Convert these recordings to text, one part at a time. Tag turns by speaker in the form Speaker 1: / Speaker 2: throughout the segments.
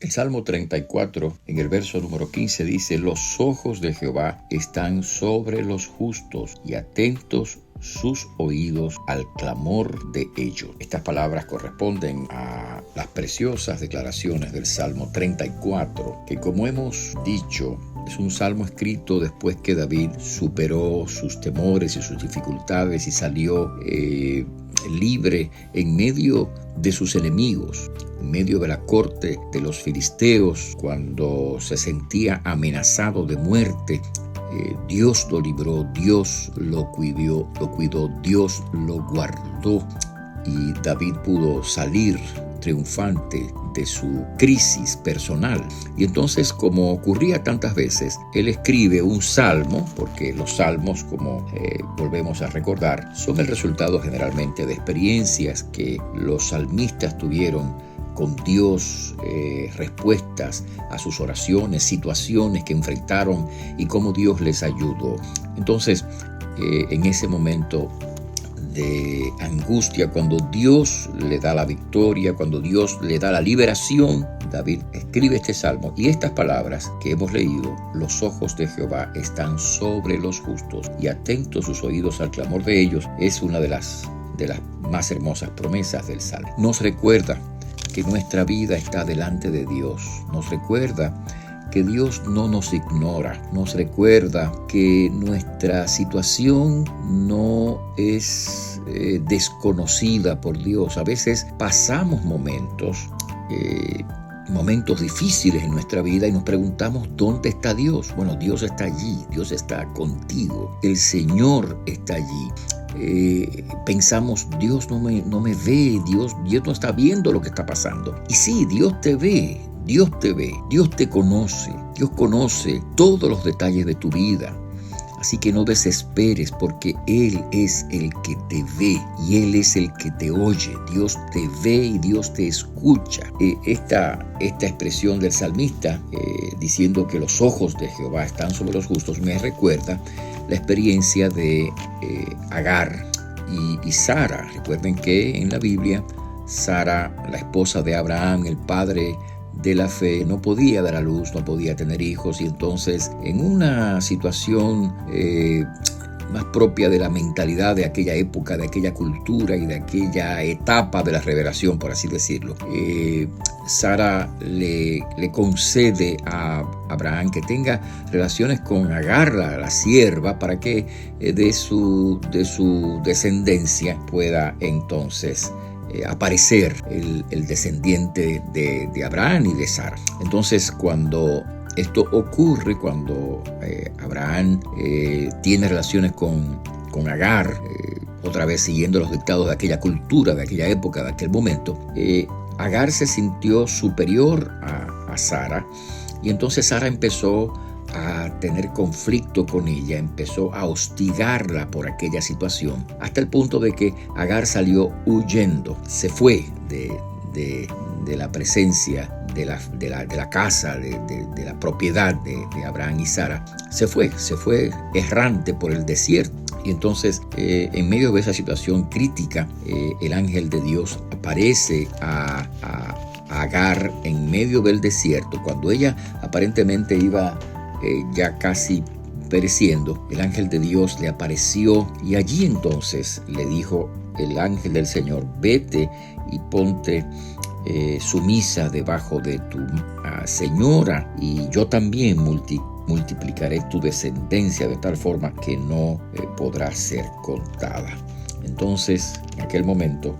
Speaker 1: El Salmo 34, en el verso número 15, dice: los ojos de Jehová están sobre los justos y atentos sus oídos al clamor de ellos. Estas palabras corresponden a las preciosas declaraciones del Salmo 34, que, como hemos dicho, es un salmo escrito después que David superó sus temores y sus dificultades y salió libre en medio de sus enemigos, en medio de la corte de los filisteos, cuando se sentía amenazado de muerte. Dios lo libró, Dios lo cuidó, Dios lo guardó, y David pudo salir triunfante de su crisis personal. Y entonces, como ocurría tantas veces, él escribe un salmo, porque los salmos, como volvemos a recordar, son el resultado generalmente de experiencias que los salmistas tuvieron con Dios, respuestas a sus oraciones, situaciones que enfrentaron y cómo Dios les ayudó. Entonces, en ese momento de angustia, cuando Dios le da la victoria, cuando Dios le da la liberación, David escribe este salmo, y estas palabras que hemos leído: los ojos de Jehová están sobre los justos y atentos sus oídos al clamor de ellos, es una de las más hermosas promesas del salmo. Nos recuerda que nuestra vida está delante de Dios, nos recuerda que Dios no nos ignora, nos recuerda que nuestra situación no es desconocida por Dios. A veces pasamos momentos difíciles en nuestra vida y nos preguntamos: ¿dónde está Dios? Bueno, Dios está allí, Dios está contigo, el Señor está allí. Pensamos: Dios no me ve, Dios no está viendo lo que está pasando. Y sí, Dios te ve, Dios te conoce, Dios conoce todos los detalles de tu vida. Así que no desesperes, porque Él es el que te ve y Él es el que te oye. Dios te ve y Dios te escucha. Esta expresión del salmista, diciendo que los ojos de Jehová están sobre los justos, me recuerda la experiencia de Agar y Sara. Recuerden que en la Biblia, Sara, la esposa de Abraham, el padre de la fe, no podía dar a luz, no podía tener hijos, y entonces, en una situación más propia de la mentalidad de aquella época, de aquella cultura y de aquella etapa de la revelación, por así decirlo, Sara le concede a Abraham que tenga relaciones con Agar, la sierva, para que de su descendencia pueda entonces aparecer el descendiente de Abraham y de Sara. Entonces, cuando esto ocurre, cuando Abraham tiene relaciones con Agar, otra vez siguiendo los dictados de aquella cultura, de aquella época, de aquel momento, Agar se sintió superior a Sara, y entonces Sara empezó a tener conflicto con ella, empezó a hostigarla por aquella situación, hasta el punto de que Agar salió huyendo, se fue de la presencia de la casa, de la propiedad de Abraham y Sara. Se fue errante por el desierto. Y entonces, en medio de esa situación crítica, el ángel de Dios aparece a Agar en medio del desierto, cuando ella aparentemente iba ya casi pereciendo. El ángel de Dios le apareció, y allí entonces le dijo el ángel del Señor: vete y ponte sumisa debajo de tu señora, y yo también multiplicaré tu descendencia de tal forma que no podrá ser contada. Entonces, en aquel momento,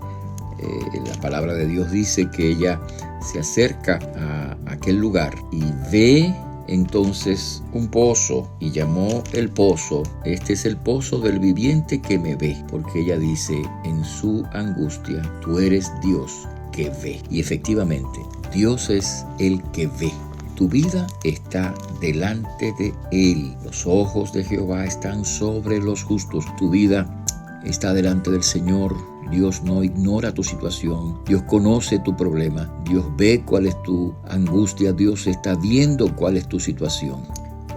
Speaker 1: la palabra de Dios dice que ella se acerca a aquel lugar y ve entonces un pozo, y llamó el pozo: este es el pozo del viviente que me ve, porque ella dice en su angustia: tú eres Dios que ve. Y efectivamente, Dios es el que ve. Tu vida está delante de Él. Los ojos de Jehová están sobre los justos. Tu vida está delante del Señor. Dios no ignora tu situación. Dios conoce tu problema. Dios ve cuál es tu angustia. Dios está viendo cuál es tu situación.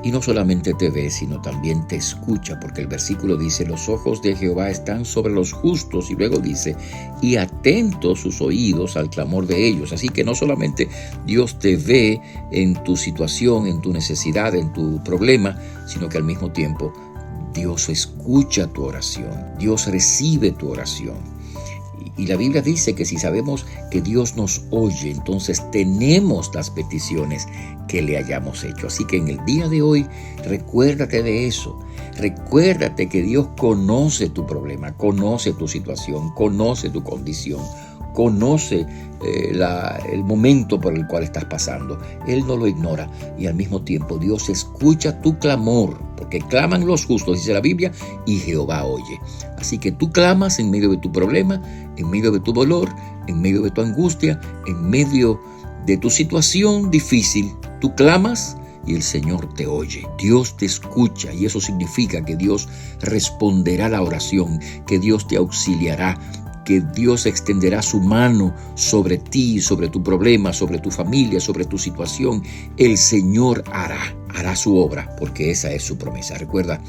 Speaker 1: Y no solamente te ve, sino también te escucha, porque el versículo dice, los ojos de Jehová están sobre los justos, y luego dice, y atentos sus oídos al clamor de ellos. Así que no solamente Dios te ve en tu situación, en tu necesidad, en tu problema, sino que al mismo tiempo Dios escucha tu oración, Dios recibe tu oración. Y la Biblia dice que si sabemos que Dios nos oye, entonces tenemos las peticiones que le hayamos hecho. Así que en el día de hoy, recuérdate de eso. Recuérdate que Dios conoce tu problema, conoce tu situación, conoce tu condición, conoce el momento por el cual estás pasando. Él no lo ignora y al mismo tiempo Dios escucha tu clamor, porque claman los justos, dice la Biblia, y Jehová oye. Así que tú clamas en medio de tu problema, en medio de tu dolor, en medio de tu angustia, en medio de tu situación difícil. Tú clamas y el Señor te oye. Dios te escucha y eso significa que Dios responderá la oración, que Dios te auxiliará, que Dios extenderá su mano sobre ti, sobre tu problema, sobre tu familia, sobre tu situación. El Señor hará su obra, porque esa es su promesa. Recuerda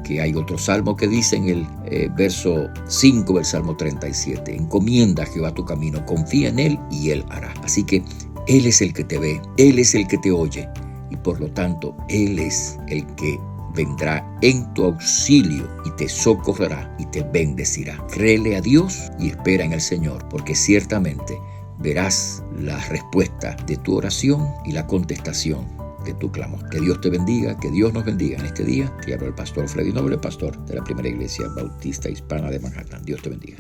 Speaker 1: que hay otro salmo que dice en el verso 5 del Salmo 37, encomienda a Jehová tu camino, confía en Él y Él hará. Así que Él es el que te ve, Él es el que te oye y por lo tanto Él es el que vendrá en tu auxilio y te socorrerá y te bendecirá. Créele a Dios y espera en el Señor, porque ciertamente verás la respuesta de tu oración y la contestación de tu clamor. Que Dios te bendiga, que Dios nos bendiga en este día. Te habla el pastor Freddy Noble, pastor de la Primera Iglesia Bautista Hispana de Manhattan. Dios te bendiga.